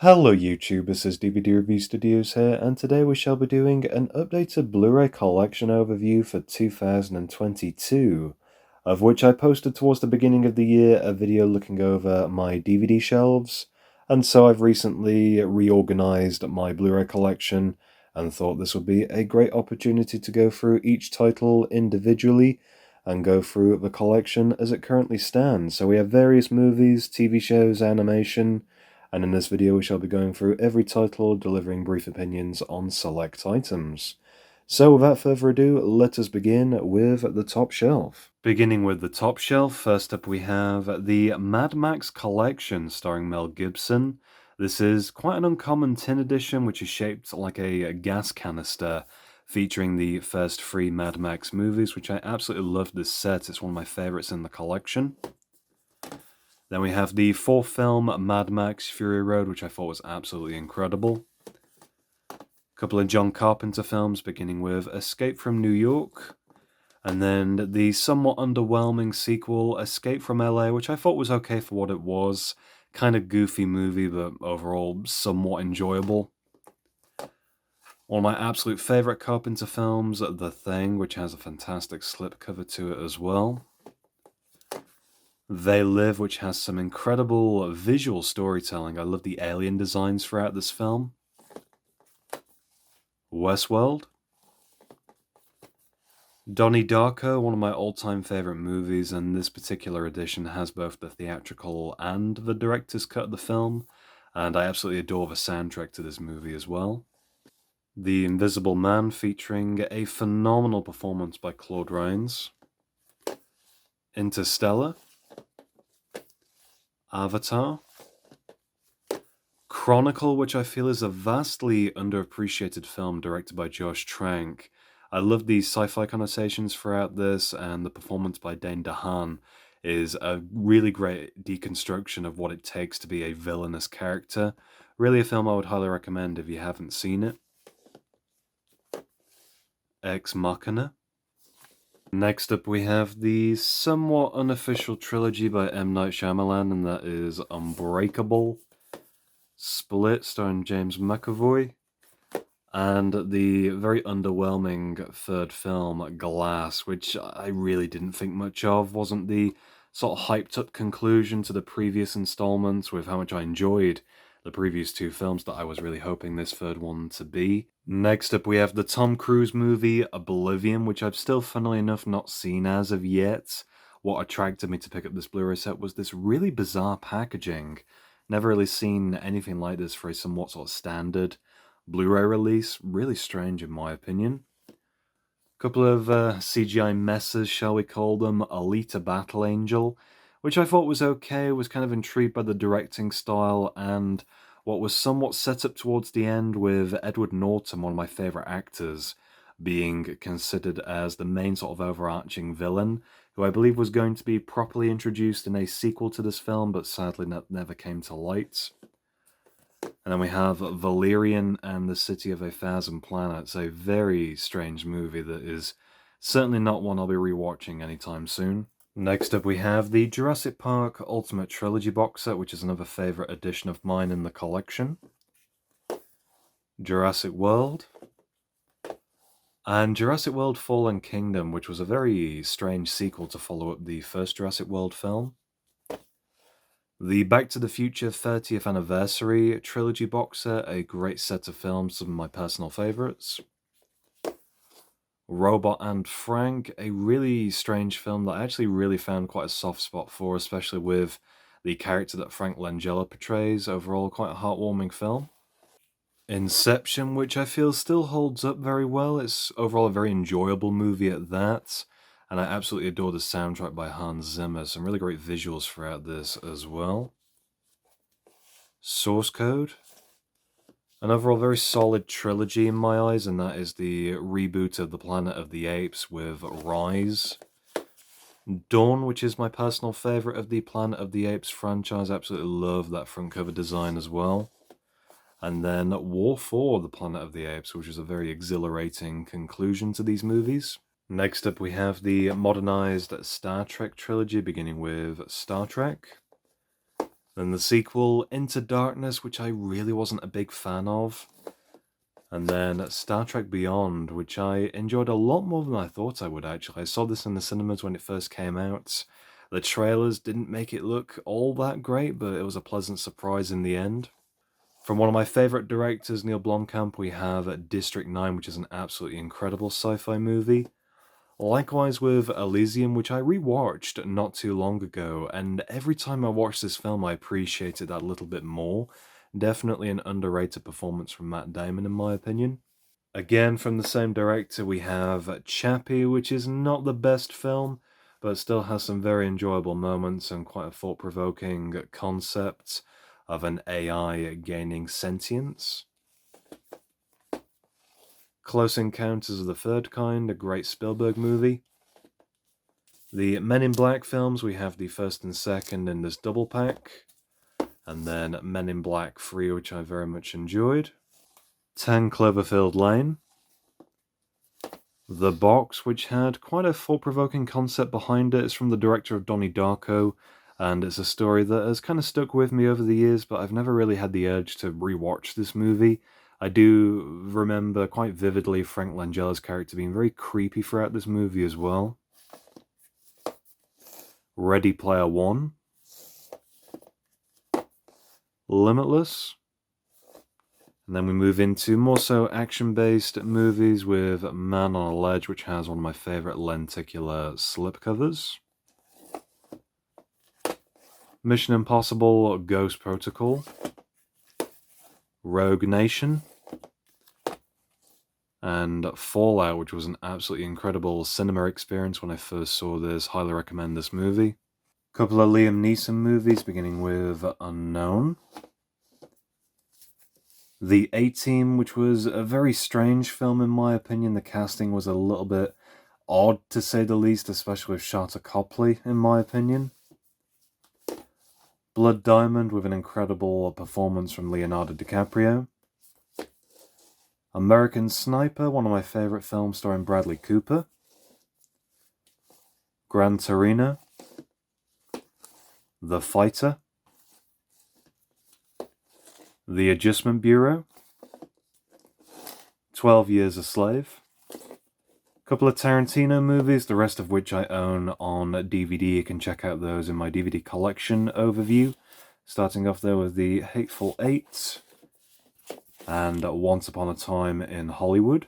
Hello YouTube, this is DVD Review Studios here, and today we shall be doing an updated Blu-ray collection overview for 2022, of which I posted towards the beginning of the year a video looking over my DVD shelves, and so I've recently reorganized my Blu-ray collection and thought this would be a great opportunity to go through each title individually and go through the collection as it currently stands. So we have various movies, TV shows, animation, and in this video we shall be going through every title, delivering brief opinions on select items. So without further ado, let us begin with the top shelf. Beginning with the top shelf, first up we have the Mad Max Collection starring Mel Gibson. This is quite an uncommon tin edition which is shaped like a gas canister, featuring the first three Mad Max movies, which I absolutely love this set. It's one of my favorites in the collection. Then we have the fourth film, Mad Max Fury Road, which I thought was absolutely incredible. A couple of John Carpenter films, beginning with Escape from New York. And then the somewhat underwhelming sequel, Escape from LA, which I thought was okay for what it was. Kind of goofy movie, but overall somewhat enjoyable. One of my absolute favourite Carpenter films, The Thing, which has a fantastic slipcover to it as well. They Live, which has some incredible visual storytelling. I love the alien designs throughout this film. Westworld. Donnie Darko, one of my all-time favorite movies, and this particular edition has both the theatrical and the director's cut of the film, and I absolutely adore the soundtrack to this movie as well. The Invisible Man, featuring a phenomenal performance by Claude Rains. Interstellar. Avatar. Chronicle, which I feel is a vastly underappreciated film directed by Josh Trank. I love the sci-fi connotations throughout this, and the performance by Dane DeHaan is a really great deconstruction of what it takes to be a villainous character. Really a film I would highly recommend if you haven't seen it. Ex Machina. Next up we have the somewhat unofficial trilogy by M. Night Shyamalan, and that is Unbreakable, Split starring James McAvoy, and the very underwhelming third film, Glass, which I really didn't think much of. Wasn't the sort of hyped up conclusion to the previous installments with how much I enjoyed the previous two films that I was really hoping this third one to be. Next up we have the Tom Cruise movie, Oblivion, which I've still, funnily enough, not seen as of yet. What attracted me to pick up this Blu-ray set was this really bizarre packaging. Never really seen anything like this for a somewhat sort of standard Blu-ray release. Really strange in my opinion. Couple of CGI messes, shall we call them. Alita Battle Angel, which I thought was okay. Was kind of intrigued by the directing style and what was somewhat set up towards the end, with Edward Norton, one of my favourite actors, being considered as the main sort of overarching villain, who I believe was going to be properly introduced in a sequel to this film, but sadly never came to light. And then we have Valerian and the City of a Thousand Planets, a very strange movie that is certainly not one I'll be rewatching anytime soon. Next up we have the Jurassic Park Ultimate Trilogy box set, which is another favourite edition of mine in the collection. Jurassic World. And Jurassic World Fallen Kingdom, which was a very strange sequel to follow up the first Jurassic World film. The Back to the Future 30th Anniversary Trilogy box set, a great set of films, some of my personal favourites. Robot and Frank, a really strange film that I actually really found quite a soft spot for, especially with the character that Frank Langella portrays. Overall, quite a heartwarming film. Inception, which I feel still holds up very well. It's overall a very enjoyable movie at that. And I absolutely adore the soundtrack by Hans Zimmer. Some really great visuals throughout this as well. Source Code. An overall very solid trilogy in my eyes, and that is the reboot of the Planet of the Apes with Rise. Dawn, which is my personal favourite of the Planet of the Apes franchise. Absolutely love that front cover design as well. And then War for the Planet of the Apes, which is a very exhilarating conclusion to these movies. Next up we have the modernized Star Trek trilogy, beginning with Star Trek. Then the sequel, Into Darkness, which I really wasn't a big fan of. And then Star Trek Beyond, which I enjoyed a lot more than I thought I would, actually. I saw this in the cinemas when it first came out. The trailers didn't make it look all that great, but it was a pleasant surprise in the end. From one of my favourite directors, Neil Blomkamp, we have District 9, which is an absolutely incredible sci-fi movie. Likewise with Elysium, which I rewatched not too long ago, and every time I watch this film I appreciate it that little bit more. Definitely an underrated performance from Matt Damon, in my opinion. Again, from the same director, we have Chappie, which is not the best film, but still has some very enjoyable moments and quite a thought-provoking concept of an AI gaining sentience. Close Encounters of the Third Kind, a great Spielberg movie. The Men in Black films, we have the first and second in this double pack. And then Men in Black 3, which I very much enjoyed. 10 Cloverfield Lane. The Box, which had quite a thought-provoking concept behind it. It's from the director of Donnie Darko, and it's a story that has kind of stuck with me over the years, but I've never really had the urge to rewatch this movie. I do remember quite vividly Frank Langella's character being very creepy throughout this movie as well. Ready Player One. Limitless. And then we move into more so action-based movies with Man on a Ledge, which has one of my favourite lenticular slipcovers. Mission Impossible Ghost Protocol. Rogue Nation. And Fallout, which was an absolutely incredible cinema experience when I first saw this. Highly recommend this movie. A couple of Liam Neeson movies, beginning with Unknown. The A-Team, which was a very strange film in my opinion. The casting was a little bit odd, to say the least, especially with Sharta Copley, in my opinion. Blood Diamond, with an incredible performance from Leonardo DiCaprio. American Sniper, one of my favourite films starring Bradley Cooper. Gran Torino. The Fighter. The Adjustment Bureau. 12 Years a Slave. A couple of Tarantino movies, the rest of which I own on DVD. You can check out those in my DVD collection overview. Starting off there with The Hateful Eight and Once Upon a Time in Hollywood.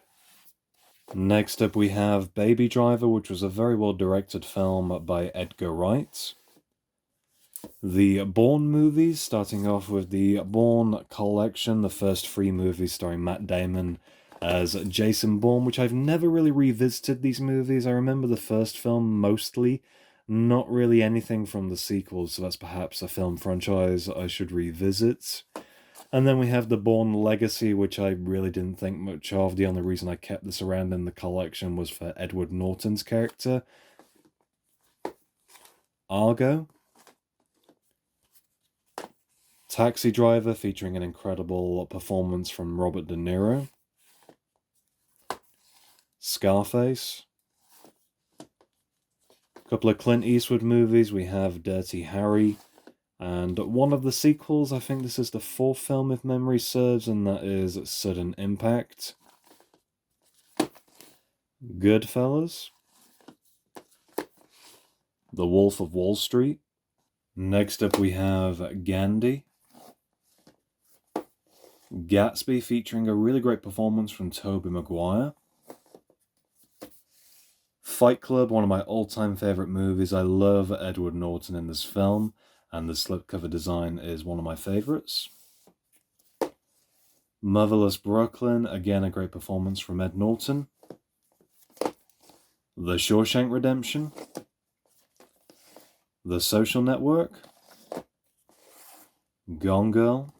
Next up we have Baby Driver, which was a very well directed film by Edgar Wright. The Bourne movies, starting off with the Bourne collection, the first 3 movies starring Matt Damon as Jason Bourne, which I've never really revisited these movies. I remember the first film mostly, not really anything from the sequels, so that's perhaps a film franchise I should revisit. And then we have the Bourne Legacy, which I really didn't think much of. The only reason I kept this around in the collection was for Edward Norton's character. Argo. Taxi Driver, featuring an incredible performance from Robert De Niro. Scarface. A couple of Clint Eastwood movies. We have Dirty Harry. And one of the sequels, I think this is the 4th film if memory serves, and that is Sudden Impact. Goodfellas. The Wolf of Wall Street. Next up we have Gandhi. Gatsby, featuring a really great performance from Tobey Maguire. Fight Club, one of my all-time favourite movies. I love Edward Norton in this film, and the slipcover design is one of my favourites. Motherless Brooklyn, again a great performance from Ed Norton. The Shawshank Redemption. The Social Network. Gone Girl.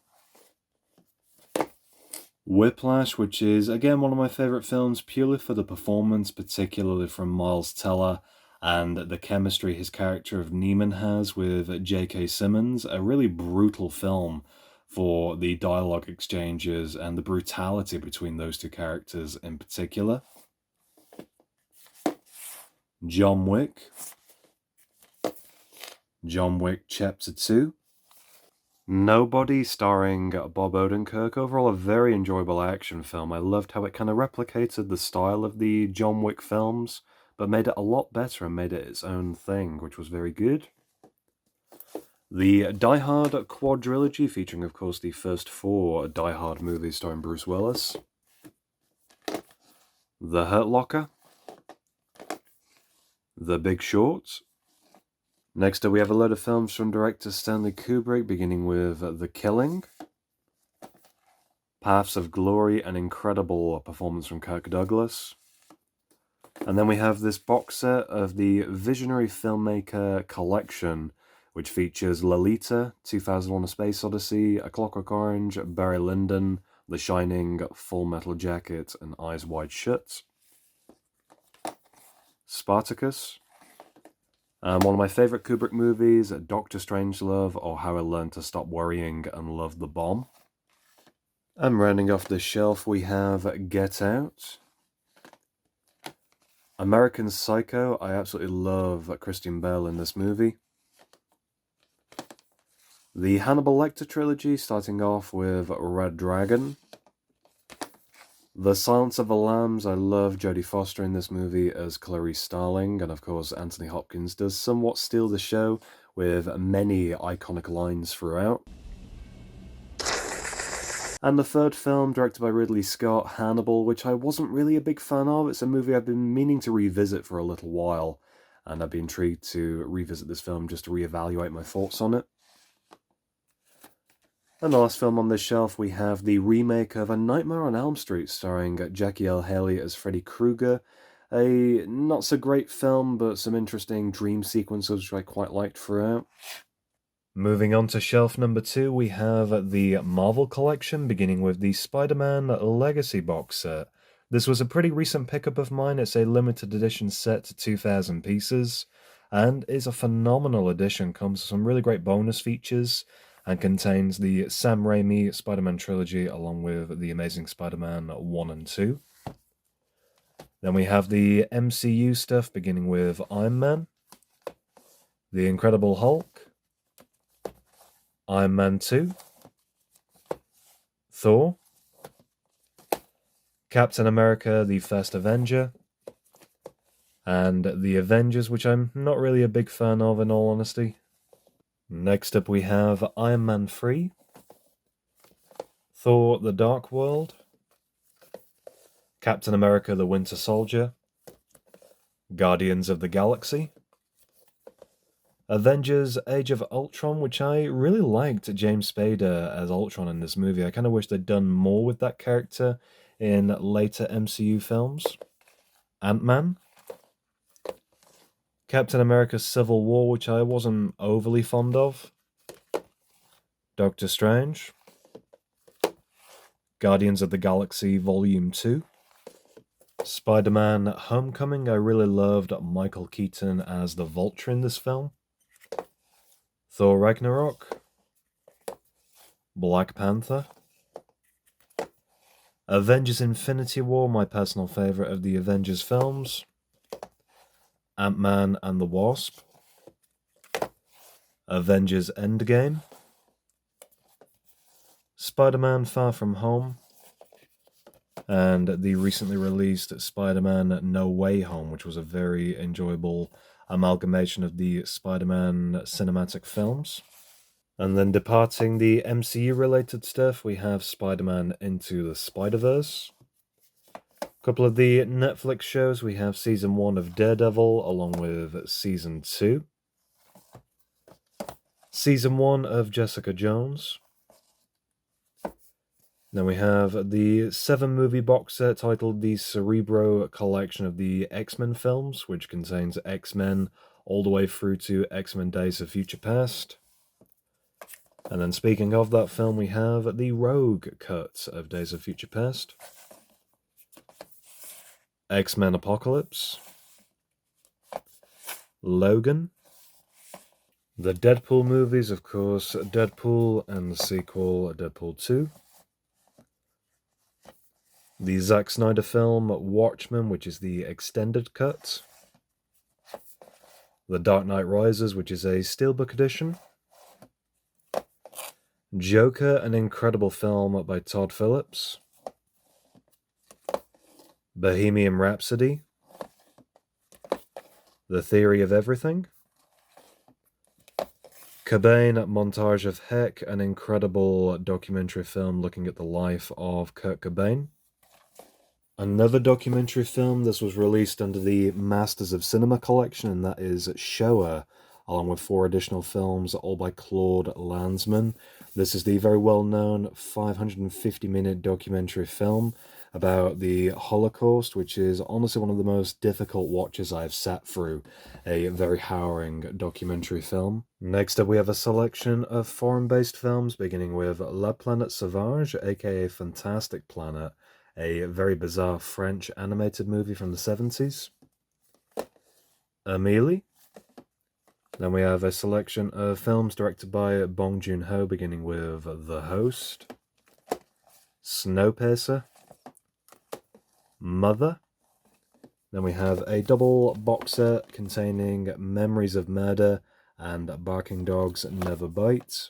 Whiplash, which is, again, one of my favourite films, purely for the performance, particularly from Miles Teller, and the chemistry his character of Neiman has with J.K. Simmons. A really brutal film for the dialogue exchanges and the brutality between those two characters in particular. John Wick. John Wick Chapter 2. Nobody, starring Bob Odenkirk. Overall, a very enjoyable action film. I loved how it kind of replicated the style of the John Wick films, but made it a lot better and made it its own thing, which was very good. The Die Hard quadrilogy, featuring, of course, the first 4 Die Hard movies starring Bruce Willis. The Hurt Locker. The Big Short. Next up, we have a load of films from director Stanley Kubrick, beginning with The Killing, Paths of Glory, an incredible performance from Kirk Douglas. And then we have this box set of the Visionary Filmmaker Collection, which features Lolita, 2001: A Space Odyssey, A Clockwork Orange, Barry Lyndon, The Shining, Full Metal Jacket, and Eyes Wide Shut. Spartacus. One of my favourite Kubrick movies, Dr. Strangelove, or How I Learned to Stop Worrying and Love the Bomb. And rounding off the shelf, we have Get Out. American Psycho. I absolutely love Christian Bale in this movie. The Hannibal Lecter trilogy, starting off with Red Dragon. The Silence of the Lambs. I love Jodie Foster in this movie as Clarice Starling, and of course Anthony Hopkins does somewhat steal the show with many iconic lines throughout. And the third film, directed by Ridley Scott, Hannibal, which I wasn't really a big fan of. It's a movie I've been meaning to revisit for a little while, and I'd be intrigued to revisit this film just to reevaluate my thoughts on it. And the last film on this shelf, we have the remake of A Nightmare on Elm Street, starring Jackie L. Haley as Freddy Krueger. A not-so-great film, but some interesting dream sequences which I quite liked throughout. Moving on to shelf number 2, we have the Marvel Collection, beginning with the Spider-Man Legacy box set. This was a pretty recent pickup of mine. It's a limited edition set to 2,000 pieces, and is a phenomenal edition. Comes with some really great bonus features, and contains the Sam Raimi Spider-Man trilogy along with The Amazing Spider-Man 1 and 2. Then we have the MCU stuff, beginning with Iron Man, The Incredible Hulk, Iron Man 2, Thor, Captain America, The First Avenger, and The Avengers, which I'm not really a big fan of in all honesty. Next up we have Iron Man 3, Thor: The Dark World, Captain America: The Winter Soldier, Guardians of the Galaxy, Avengers: Age of Ultron, which I really liked James Spader as Ultron in this movie. I kind of wish they'd done more with that character in later MCU films. Ant-Man, Captain America: Civil War, which I wasn't overly fond of, Doctor Strange, Guardians of the Galaxy Volume 2, Spider-Man: Homecoming. I really loved Michael Keaton as the Vulture in this film, Thor: Ragnarok, Black Panther, Avengers: Infinity War, my personal favourite of the Avengers films, Ant-Man and the Wasp, Avengers: Endgame, Spider-Man: Far From Home, and the recently released Spider-Man No Way Home, which was a very enjoyable amalgamation of the Spider-Man cinematic films. And then departing the MCU-related stuff, we have Spider-Man Into the Spider-Verse. A couple of the Netflix shows, we have Season 1 of Daredevil, along with Season 2. Season 1 of Jessica Jones. Then we have the 7-movie box set titled the Cerebro Collection of the X-Men films, which contains X-Men all the way through to X-Men Days of Future Past. And then speaking of that film, we have the Rogue cut of Days of Future Past, X-Men Apocalypse, Logan, the Deadpool movies, of course, Deadpool and the sequel, Deadpool 2, the Zack Snyder film Watchmen, which is the extended cut, The Dark Knight Rises, which is a steelbook edition, Joker, an incredible film by Todd Phillips. Bohemian Rhapsody. The Theory of Everything. Cobain, Montage of Heck, an incredible documentary film looking at the life of Kurt Cobain. Another documentary film, this was released under the Masters of Cinema collection, and that is Shoah, along with 4 additional films, all by Claude Lanzmann. This is the very well-known 550-minute documentary film about the Holocaust, which is honestly one of the most difficult watches I've sat through. A very harrowing documentary film. Next up we have a selection of foreign-based films, beginning with La Planète Sauvage, aka Fantastic Planet, a very bizarre French animated movie from the 70s. Amélie. Then we have a selection of films directed by Bong Joon-ho, beginning with The Host, Snowpiercer, Mother. Then we have a double box set containing Memories of Murder and Barking Dogs Never Bite.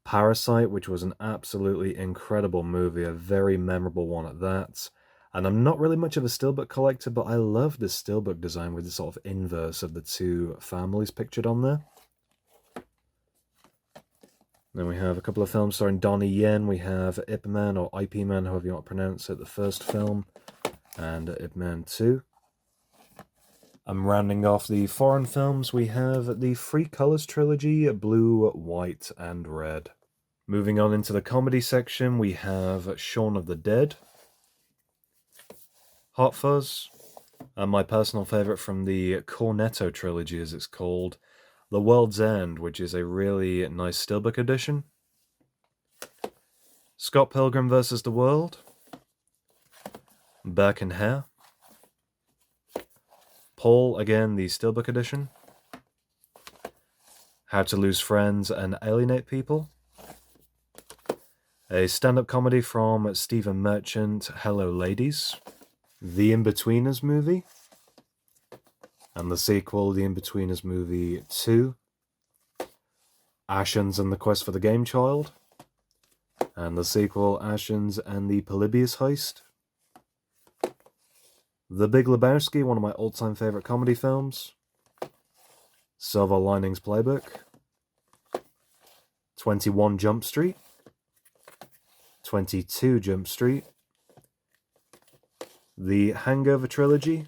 Parasite, which was an absolutely incredible movie, a very memorable one at that. And I'm not really much of a steelbook collector, but I love this steelbook design with the sort of inverse of the 2 families pictured on there. Then we have a couple of films starring Donnie Yen. We have Ip Man, or IP Man, however you want to pronounce it, the first film, and Ip Man 2. I'm rounding off the foreign films. We have the Three Colors trilogy, Blue, White, and Red. Moving on into the comedy section, we have Shaun of the Dead, Hot Fuzz, and my personal favourite from the Cornetto trilogy, as it's called, The World's End, which is a really nice steelbook edition. Scott Pilgrim vs. the World, Burke and Hare, Paul, again, the steelbook edition, How to Lose Friends and Alienate People, a stand-up comedy from Stephen Merchant, Hello Ladies, The In-Betweeners movie, and the sequel, The In-Betweeners movie 2, Ashens and the Quest for the Game Child, and the sequel, Ashens and the Polybius Heist, The Big Lebowski, one of my all-time favourite comedy films, Silver Linings Playbook, 21 Jump Street, 22 Jump Street, The Hangover Trilogy,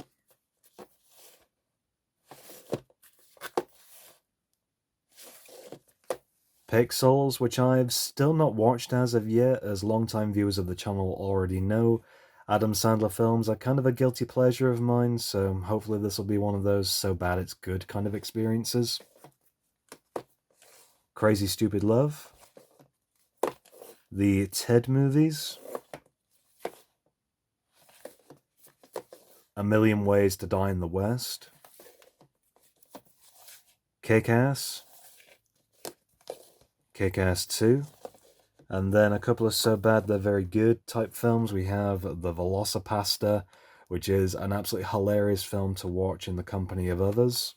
Pixels, which I've still not watched as of yet, as long-time viewers of the channel already know. Adam Sandler films are kind of a guilty pleasure of mine, so hopefully this will be one of those so bad it's good kind of experiences. Crazy Stupid Love, the Ted movies, A Million Ways to Die in the West, Kick-Ass, Kick-Ass 2, and then a couple of so bad they're very good type films. We have The Velocipasta, which is an absolutely hilarious film to watch in the company of others.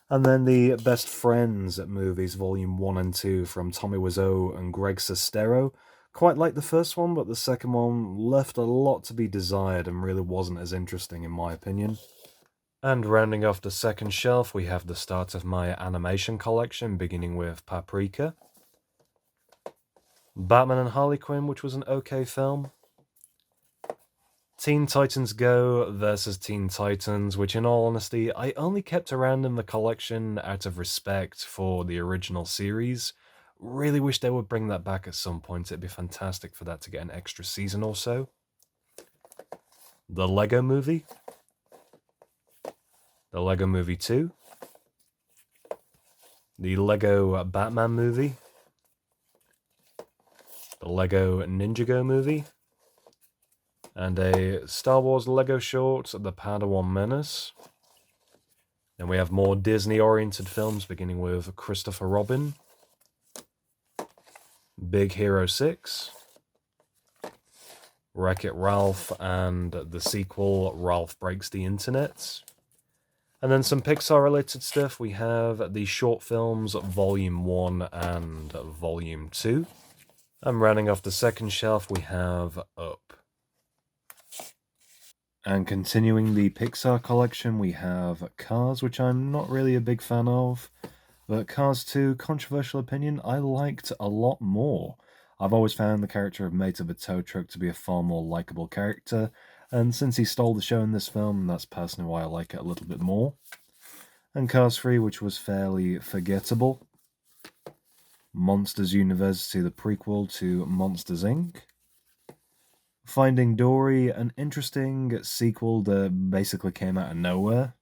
And then the Best Friends movies, Volume 1 and 2, from Tommy Wiseau and Greg Sestero. Quite like the first one, but the second one left a lot to be desired and really wasn't as interesting in my opinion. And rounding off the second shelf, we have the start of my animation collection, beginning with Paprika, Batman and Harley Quinn, which was an okay film, Teen Titans Go versus Teen Titans, which in all honesty, I only kept around in the collection out of respect for the original series. Really wish they would bring that back at some point. It'd be fantastic for that to get an extra season or so. The Lego Movie, The Lego Movie 2, the Lego Batman movie, the Lego Ninjago movie, and a Star Wars Lego short, The Padawan Menace. Then we have more Disney-oriented films, beginning with Christopher Robin, Big Hero 6, Wreck-It Ralph and the sequel, Ralph Breaks the Internet, And then some Pixar-related stuff. We have the short films Volume 1 and Volume 2. And rounding off the second shelf, we have Up. And continuing the Pixar collection, we have Cars, which I'm not really a big fan of. But Cars 2, controversial opinion, I liked a lot more. I've always found the character of Mate of a Tow Truck to be a far more likable character, and since he stole the show in this film, that's personally why I like it a little bit more. And Cars 3, which was fairly forgettable. Monsters University, the prequel to Monsters Inc. Finding Dory, an interesting sequel that basically came out of nowhere.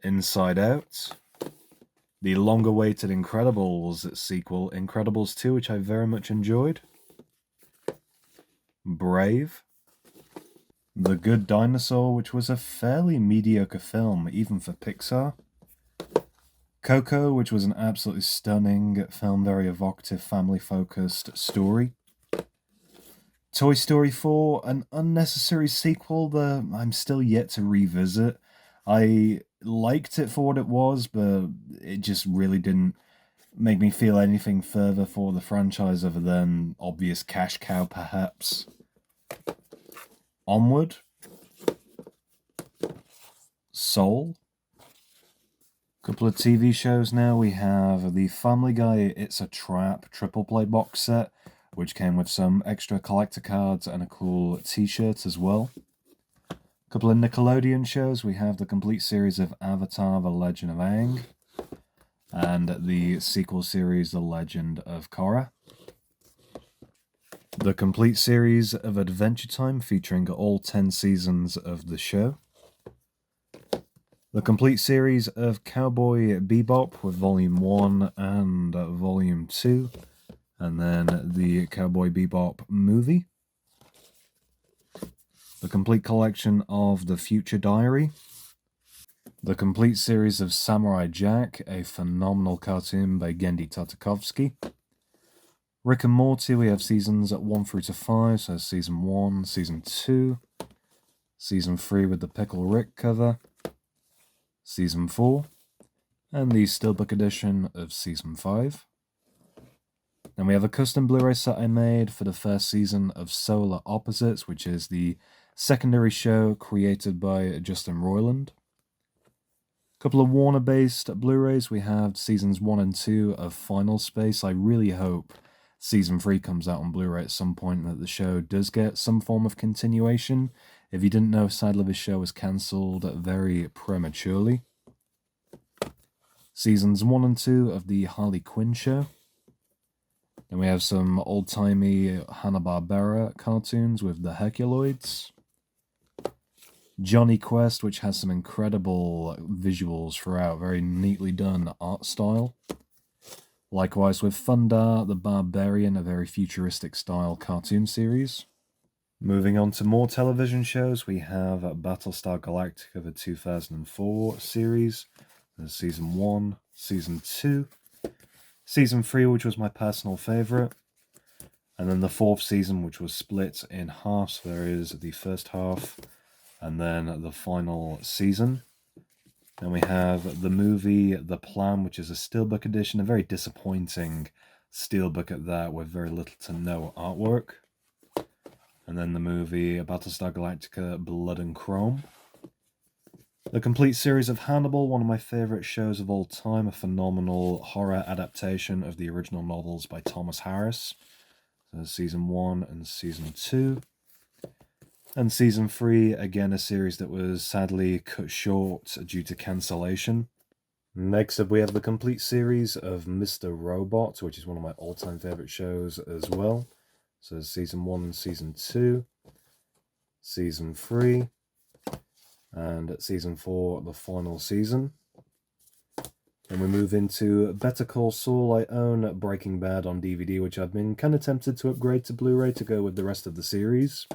Inside Out. The long-awaited Incredibles sequel, Incredibles 2, which I very much enjoyed. Brave. The Good Dinosaur, which was a fairly mediocre film, even for Pixar. Coco, which was an absolutely stunning film, very evocative, family-focused story. Toy Story 4, an unnecessary sequel that I'm still yet to revisit. I liked it for what it was, but it just really didn't make me feel anything further for the franchise other than obvious cash cow, perhaps. Onward. Soul. Couple of TV shows now. We have the Family Guy It's a Trap triple play box set, which came with some extra collector cards and a cool t-shirt as well. A couple of Nickelodeon shows. We have the complete series of Avatar The Legend of Aang and the sequel series The Legend of Korra. The complete series of Adventure Time featuring all 10 seasons of the show. The complete series of Cowboy Bebop with Volume 1 and Volume 2. And then the Cowboy Bebop movie. The complete collection of The Future Diary. The complete series of Samurai Jack, a phenomenal cartoon by Gendy Tartakovsky. Rick and Morty, we have seasons 1 through to 5, so Season 1, Season 2. Season 3 with the Pickle Rick cover. Season 4, and the Steelbook edition of Season 5. Then we have a custom Blu-ray set I made for the first season of Solar Opposites, which is the secondary show created by Justin Roiland. A couple of Warner-based Blu-rays. We have Seasons 1 and 2 of Final Space. I really hope Season 3 comes out on Blu-ray at some point and that the show does get some form of continuation. If you didn't know, sadly, the show was cancelled very prematurely. Seasons 1 and 2 of the Harley Quinn show. Then we have some old-timey Hanna-Barbera cartoons with the Herculoids. Johnny Quest, which has some incredible visuals throughout, very neatly done art style. Likewise with Thundar the Barbarian, a very futuristic style cartoon series. Moving on to more television shows, we have Battlestar Galactica, the 2004 series. There's Season 1, Season 2, Season 3, which was my personal favourite, and then the 4th season, which was split in half, so there is the first half, and then the final season. Then we have the movie The Plan, which is a Steelbook edition, a very disappointing Steelbook at that, with very little to no artwork. And then the movie Battlestar Galactica Blood and Chrome. The complete series of Hannibal, one of my favourite shows of all time, a phenomenal horror adaptation of the original novels by Thomas Harris. So Season 1 and Season 2. And Season 3, again a series that was sadly cut short due to cancellation. Next up we have the complete series of Mr. Robot, which is one of my all-time favourite shows as well. So Season 1 and Season 2, Season 3, and Season 4, the final season. And we move into Better Call Saul. I own Breaking Bad on DVD, which I've been kind of tempted to upgrade to Blu-ray to go with the rest of the series.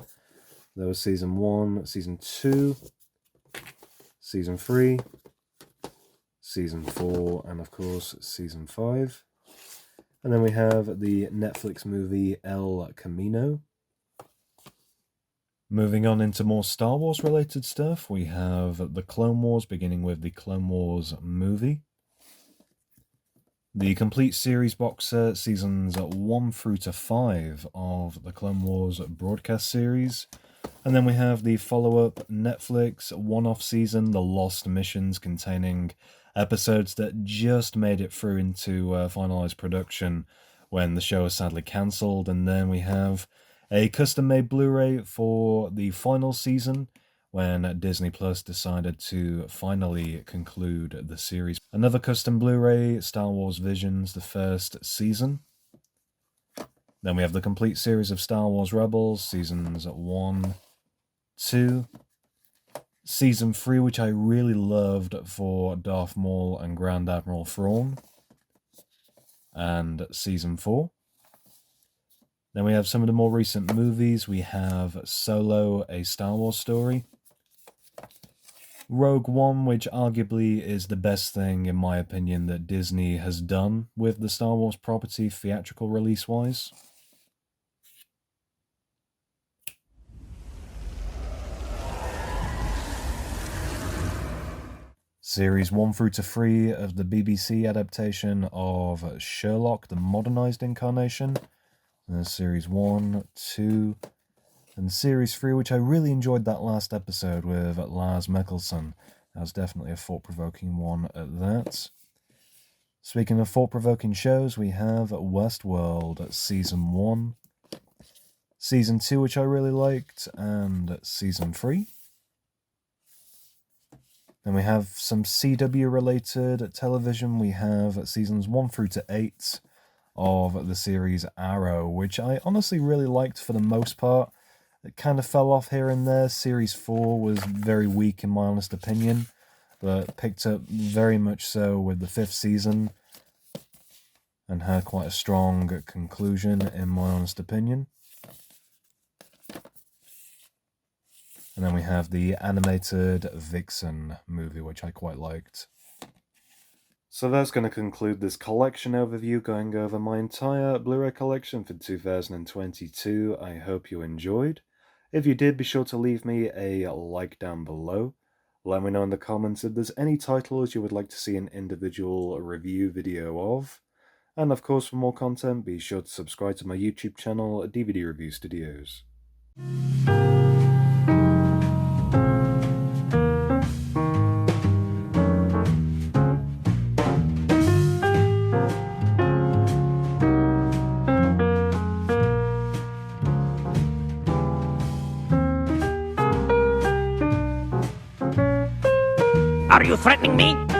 There was Season 1, Season 2, Season 3, Season 4, and of course Season 5. And then we have the Netflix movie El Camino. Moving on into more Star Wars related stuff, we have the Clone Wars, beginning with the Clone Wars movie. The complete series box set, seasons 1 through to 5 of the Clone Wars broadcast series. And then we have the follow-up Netflix one-off season, The Lost Missions, containing episodes that just made it through into finalized production when the show was sadly cancelled. And then we have a custom-made Blu-ray for the final season, when Disney Plus decided to finally conclude the series. Another custom Blu-ray, Star Wars Visions, the first season. Then we have the complete series of Star Wars Rebels, seasons 1, 2, season 3, which I really loved for Darth Maul and Grand Admiral Thrawn, and season 4. Then we have some of the more recent movies. We have Solo, A Star Wars Story, Rogue One, which arguably is the best thing, in my opinion, that Disney has done with the Star Wars property, theatrical release-wise. Series 1 through to 3 of the BBC adaptation of Sherlock, the modernised incarnation. There's Series 1, 2, and Series 3, which I really enjoyed that last episode with Lars Mikkelsen. That was definitely a thought-provoking one at that. Speaking of thought-provoking shows, we have Westworld Season 1, Season 2, which I really liked, and Season 3. Then we have some CW-related television. We have Seasons 1 through to 8 of the series Arrow, which I honestly really liked for the most part. It kind of fell off here and there. Series 4 was very weak in my honest opinion, but picked up very much so with the 5th season and had quite a strong conclusion in my honest opinion. And then we have the animated Vixen movie, which I quite liked. So that's going to conclude this collection overview, going over my entire Blu-ray collection for 2022. I hope you enjoyed. If you did, be sure to leave me a like down below. Let me know in the comments if there's any titles you would like to see an individual review video of. And of course, for more content, be sure to subscribe to my YouTube channel, DVD Review Studios. Are you threatening me?